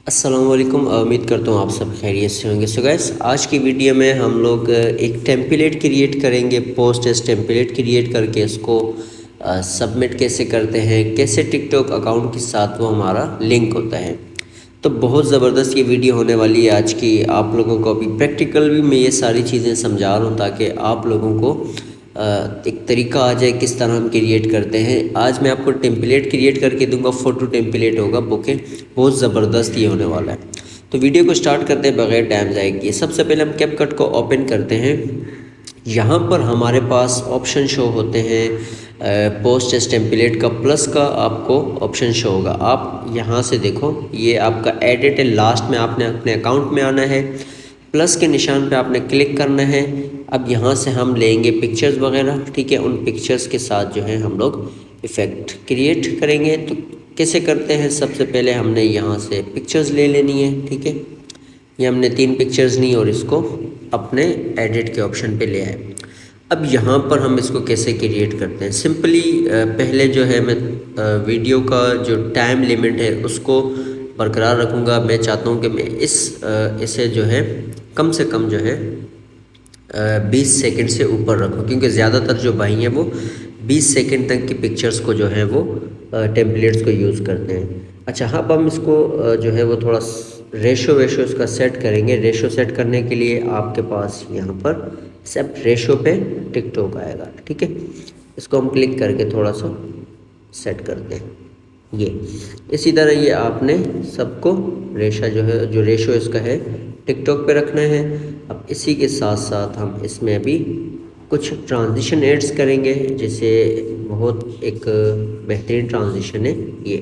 अस्सलाम वालेकुम। उम्मीद करता हूँ आप सब खैरियत से होंगे। सो गाइस, आज की वीडियो में हम लोग एक टेम्पलेट क्रिएट करेंगे। पोस्ट एस टेम्पलेट क्रिएट करके इसको सबमिट कैसे करते हैं, कैसे टिकटॉक अकाउंट के साथ वो हमारा लिंक होता है। तो बहुत ज़बरदस्त ये वीडियो होने वाली है आज की। आप लोगों को अभी प्रैक्टिकल भी मैं ये सारी चीज़ें समझा रहा हूँ ताकि आप लोगों को एक तरीका आ जाए किस तरह हम क्रिएट करते हैं। आज मैं आपको टेम्पलेट क्रिएट करके दूंगा। फ़ोटो टेम्पलेट होगा, ओके। बहुत ज़बरदस्त ये होने वाला है। तो वीडियो को स्टार्ट करते हैं बगैर टाइम ज़ाया किए। सबसे पहले हम कैपकट को ओपन करते हैं। यहाँ पर हमारे पास ऑप्शन शो होते हैं। पोस्ट एस टेम्पलेट का प्लस का आपको ऑप्शन शो होगा। आप यहाँ से देखो, ये आपका एडिट है। लास्ट में आपने अपने अकाउंट में आना है, प्लस के निशान पे आपने क्लिक करना है। अब यहाँ से हम लेंगे पिक्चर्स वगैरह, ठीक है। उन पिक्चर्स के साथ जो है हम लोग इफ़ेक्ट क्रिएट करेंगे। तो कैसे करते हैं, सबसे पहले हमने यहाँ से पिक्चर्स ले लेनी है, ठीक है। ये हमने 3 पिक्चर्स ली और इसको अपने एडिट के ऑप्शन पे ले आए। अब यहाँ पर हम इसको कैसे क्रिएट करते हैं, सिंपली पहले जो है मैं वीडियो का जो टाइम लिमिट है उसको बरकरार रखूँगा। मैं चाहता हूँ कि मैं इसे जो है कम से कम जो है 20 सेकंड से ऊपर रखूँ, क्योंकि ज़्यादातर जो भाई हैं वो 20 सेकंड तक की पिक्चर्स को जो है वो टेम्पलेट्स को यूज़ करते हैं। अच्छा, हाँ, अब हम इसको जो है वो थोड़ा रेशो इसका सेट करेंगे। रेशो सेट करने के लिए आपके पास यहाँ पर सेट रेशो पे टिकटॉक आएगा, ठीक है। इसको हम क्लिक करके थोड़ा सा सेट करते हैं। ये इसी तरह ये आपने सबको रेशा जो है, जो रेशो इसका है, टिकटॉक पे रखना है। अब इसी के साथ साथ हम इसमें अभी कुछ ट्रांजिशन एड्स करेंगे, जैसे बहुत एक बेहतरीन ट्रांजिशन है ये,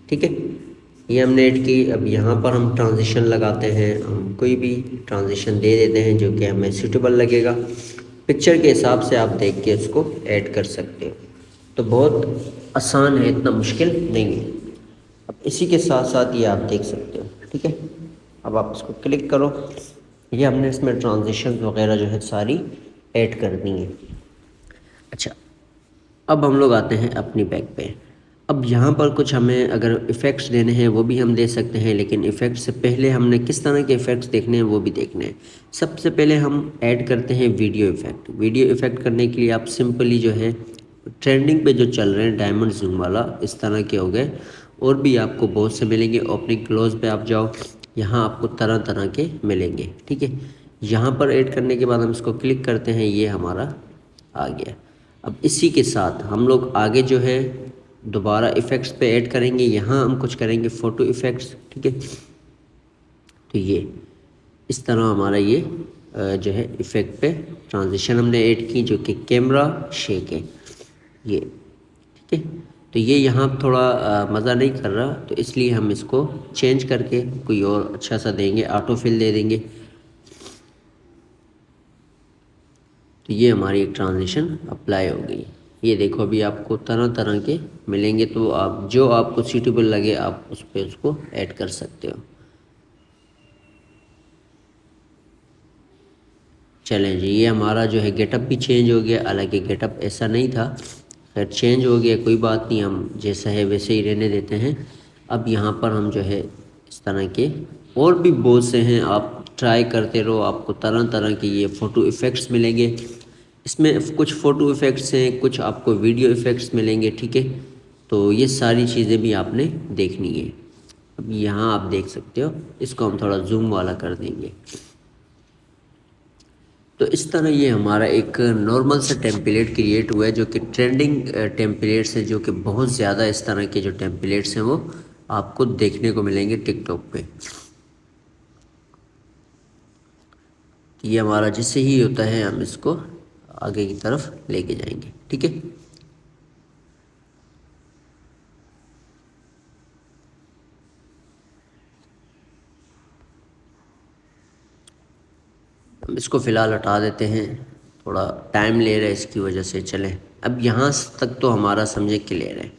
ठीक है। ये हमने ऐड की। अब यहाँ पर हम ट्रांजिशन लगाते हैं। हम कोई भी ट्रांजिशन दे देते हैं जो कि हमें सूटेबल लगेगा। पिक्चर के हिसाब से आप देख के इसको ऐड कर सकते हो। तो बहुत आसान है, इतना मुश्किल नहीं है। अब इसी के साथ साथ ये आप देख सकते हो, ठीक है। अब आप इसको क्लिक करो। ये हमने इसमें ट्रांजिशन वगैरह जो है सारी ऐड कर दी है। अच्छा, अब हम लोग आते हैं अपनी बैक पे। अब यहाँ पर कुछ हमें अगर इफ़ेक्ट्स देने हैं वो भी हम दे सकते हैं, लेकिन इफ़ेक्ट्स से पहले हमने किस तरह के इफ़ेक्ट्स देखने हैं वो भी देखने हैं। सबसे पहले हम ऐड करते हैं वीडियो इफ़ेक्ट। वीडियो इफ़ेक्ट करने के लिए आप सिंपली जो है ट्रेंडिंग पे जो चल रहे हैं डायमंड जूम वाला, इस तरह के हो गए। और भी आपको बहुत से मिलेंगे। ओपनिंग क्लोज पे आप जाओ, यहाँ आपको तरह तरह के मिलेंगे, ठीक है। यहाँ पर ऐड करने के बाद हम इसको क्लिक करते हैं, ये हमारा आ गया। अब इसी के साथ हम लोग आगे जो है दोबारा इफ़ेक्ट्स पे ऐड करेंगे। यहाँ हम कुछ करेंगे फ़ोटो इफ़ेक्ट्स, ठीक है। तो ये इस तरह हमारा ये जो है इफ़ेक्ट पे ट्रांजिशन हमने ऐड की, जो कि कैमरा शेक है ये, ठीक है। तो ये यहाँ थोड़ा मज़ा नहीं कर रहा, तो इसलिए हम इसको चेंज करके कोई और अच्छा सा देंगे, ऑटो फिल दे देंगे। तो ये हमारी एक ट्रांजिशन अप्लाई हो गई। ये देखो, अभी आपको तरह तरह के मिलेंगे, तो आप जो आपको सूटेबल लगे आप उस पर उसको ऐड कर सकते हो। चलें जी, ये हमारा जो है गेटअप भी चेंज हो गया। हालांकि गेटअप ऐसा नहीं था, खैर चेंज हो गया, कोई बात नहीं, हम जैसा है वैसे ही रहने देते हैं। अब यहाँ पर हम जो है इस तरह के और भी बहुत से हैं, आप ट्राई करते रहो, आपको तरह तरह के ये फ़ोटो इफ़ेक्ट्स मिलेंगे। इसमें कुछ फ़ोटो इफ़ेक्ट्स हैं, कुछ आपको वीडियो इफ़ेक्ट्स मिलेंगे, ठीक है। तो ये सारी चीज़ें भी आपने देखनी है। अब यहाँ आप देख सकते हो, इसको हम थोड़ा जूम वाला कर देंगे। तो इस तरह ये हमारा एक नॉर्मल सा टेम्पलेट क्रिएट हुआ है, जो कि ट्रेंडिंग टेम्पलेट्स है, जो कि बहुत ज़्यादा इस तरह के जो टेम्पलेट्स हैं वो आपको देखने को मिलेंगे टिकटॉक पे। ये हमारा जिससे ही होता है हम इसको आगे की तरफ लेके जाएंगे, ठीक है। हम इसको फ़िलहाल हटा देते हैं, थोड़ा टाइम ले रहा है इसकी वजह से। चलें, अब यहाँ तक तो हमारा समझे क्लियर है।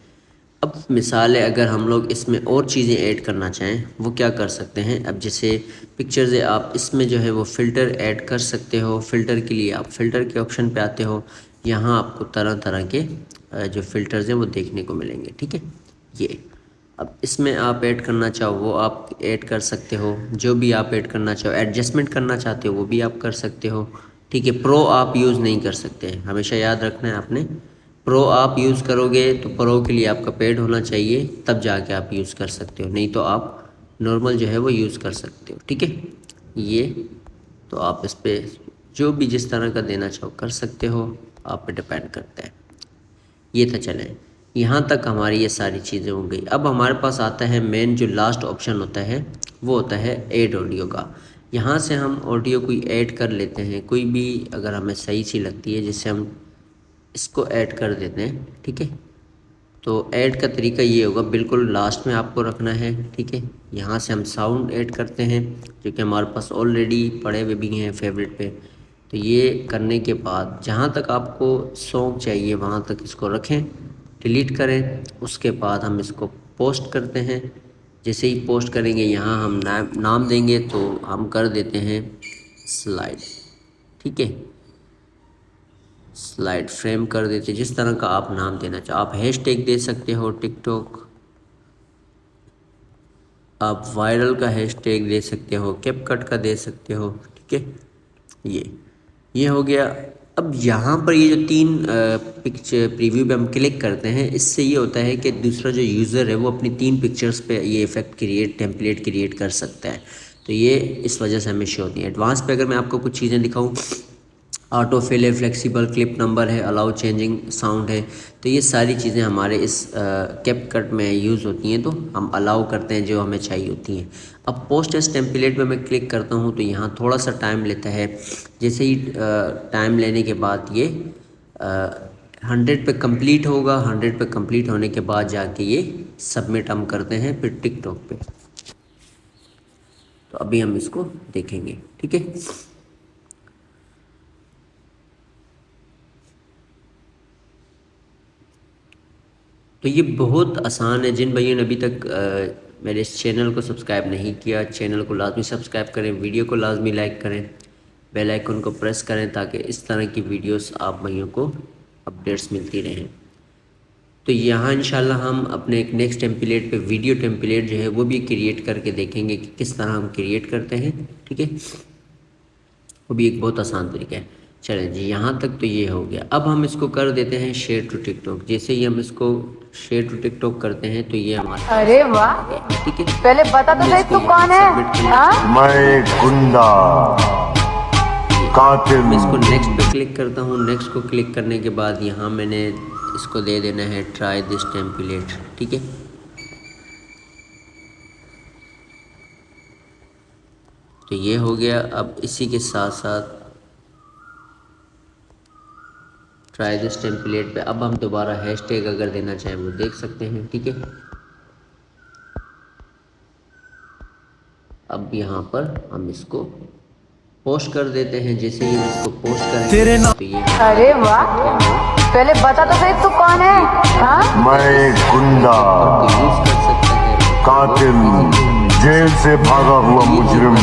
अब मिसाल है, अगर हम लोग इसमें और चीज़ें ऐड करना चाहें वो क्या कर सकते हैं। अब जैसे पिक्चर्स है, आप इसमें जो है वो फ़िल्टर ऐड कर सकते हो। फ़िल्टर के लिए आप फ़िल्टर के ऑप्शन पे आते हो। यहाँ आपको तरह तरह के जो फ़िल्टर्स हैं वो देखने को मिलेंगे, ठीक है। ये अब इसमें आप ऐड करना चाहो वो आप ऐड कर सकते हो, जो भी आप ऐड करना चाहो, एडजस्टमेंट करना चाहते हो वो भी आप कर सकते हो। ठीक है, प्रो आप यूज़ नहीं कर सकते, हमेशा याद रखना है आपने। प्रो आप यूज़ करोगे तो प्रो के लिए आपका पेड होना चाहिए, तब जाके आप यूज़ कर सकते हो, नहीं तो आप नॉर्मल जो है वो यूज़ कर सकते हो। ठीक है, ये तो आप इस पर जो भी जिस तरह का देना चाहो कर सकते हो, आप पे डिपेंड करता है। ये तो चलें, यहाँ तक हमारी ये सारी चीज़ें हो गई। अब हमारे पास आता है मेन जो लास्ट ऑप्शन होता है, वो होता है ऐड ऑडियो का। यहाँ से हम ऑडियो कोई ऐड कर लेते हैं, कोई भी अगर हमें सही सी लगती है जिससे हम इसको ऐड कर देते हैं। ठीक है, तो ऐड का तरीका ये होगा, बिल्कुल लास्ट में आपको रखना है। ठीक है, यहाँ से हम साउंड ऐड करते हैं जो कि हमारे पास ऑलरेडी पड़े हुए भी हैं फेवरेट पे। तो ये करने के बाद जहाँ तक आपको सॉन्ग चाहिए वहाँ तक इसको रखें, डिलीट करें। उसके बाद हम इसको पोस्ट करते हैं। जैसे ही पोस्ट करेंगे यहाँ हम नाम देंगे, तो हम कर देते हैं स्लाइड। ठीक है, स्लाइड फ्रेम कर देते, जिस तरह का आप नाम देना चाहो। आप हैशटैग दे सकते हो टिकटॉक, आप वायरल का हैशटैग दे सकते हो, कैपकट का दे सकते हो। ठीक है, ये हो गया। अब यहाँ पर ये जो तीन पिक्चर प्रीव्यू पे हम क्लिक करते हैं, इससे ये होता है कि दूसरा जो यूज़र है वो अपनी 3 पिक्चर्स पे ये इफ़ेक्ट टेम्पलेट क्रिएट कर सकता है। तो ये इस वजह से हमें शो होती है। एडवांस पे अगर मैं आपको कुछ चीज़ें दिखाऊँ, ऑटो फिल है, फ्लेक्सिबल क्लिप नंबर है, अलाउ चेंजिंग साउंड है, तो ये सारी चीज़ें हमारे इस कैपकट में यूज़ होती हैं, तो हम अलाउ करते हैं जो हमें चाहिए होती हैं। अब पोस्ट एज टेम्पलेट पे मैं क्लिक करता हूँ तो यहाँ थोड़ा सा टाइम लेता है। जैसे ही टाइम लेने के बाद ये 100 पे कंप्लीट होगा। 100 पे कंप्लीट होने के बाद जाके ये सबमिट हम करते हैं फिर टिकटॉक पे। तो अभी हम इसको देखेंगे। ठीक है, तो ये बहुत आसान है। जिन भाइयों ने अभी तक मेरे इस चैनल को सब्सक्राइब नहीं किया, चैनल को लाजमी सब्सक्राइब करें, वीडियो को लाजमी लाइक करें, बेल आइकन को प्रेस करें ताकि इस तरह की वीडियोस आप भाइयों को अपडेट्स मिलती रहें। तो यहाँ इंशाल्लाह हम अपने एक नेक्स्ट टेम्पलेट पे वीडियो टेम्पलेट जो है वो भी क्रिएट करके देखेंगे कि किस तरह हम क्रिएट करते हैं। ठीक है, वो भी एक बहुत आसान तरीका है। चलें जी, यहाँ तक तो ये हो गया। अब हम इसको कर देते हैं शेयर टू टिकटॉक। जैसे ही हम इसको शेयर टू टिकटॉक करते हैं तो ये हमारा, अरे वाह, ठीक है, पहले बता तो सही तू कौन है? मैं गुंडा कातिल। मैं इसको नेक्स्ट पे क्लिक करता हूँ। नेक्स्ट को क्लिक करने के बाद यहाँ मैंने इसको दे देना है ट्राई दिस टेम्पलेट। ठीक है, तो ये हो गया। अब इसी के साथ साथ ट्राई दिस टेम्पलेट पे अब हम दोबारा हैशटैग अगर देना चाहें वो देख सकते हैं। ठीक है, अब यहाँ पर हम इसको पोस्ट कर देते हैं। जैसे ही हम इसको पोस्ट करेंगे तो ये, अरे वाह, पहले बता तो सही तू कौन है? हाँ, मैं गुंडा यूज कर सकता है, कातिल, जेल से भागा हुआ मुजरिम।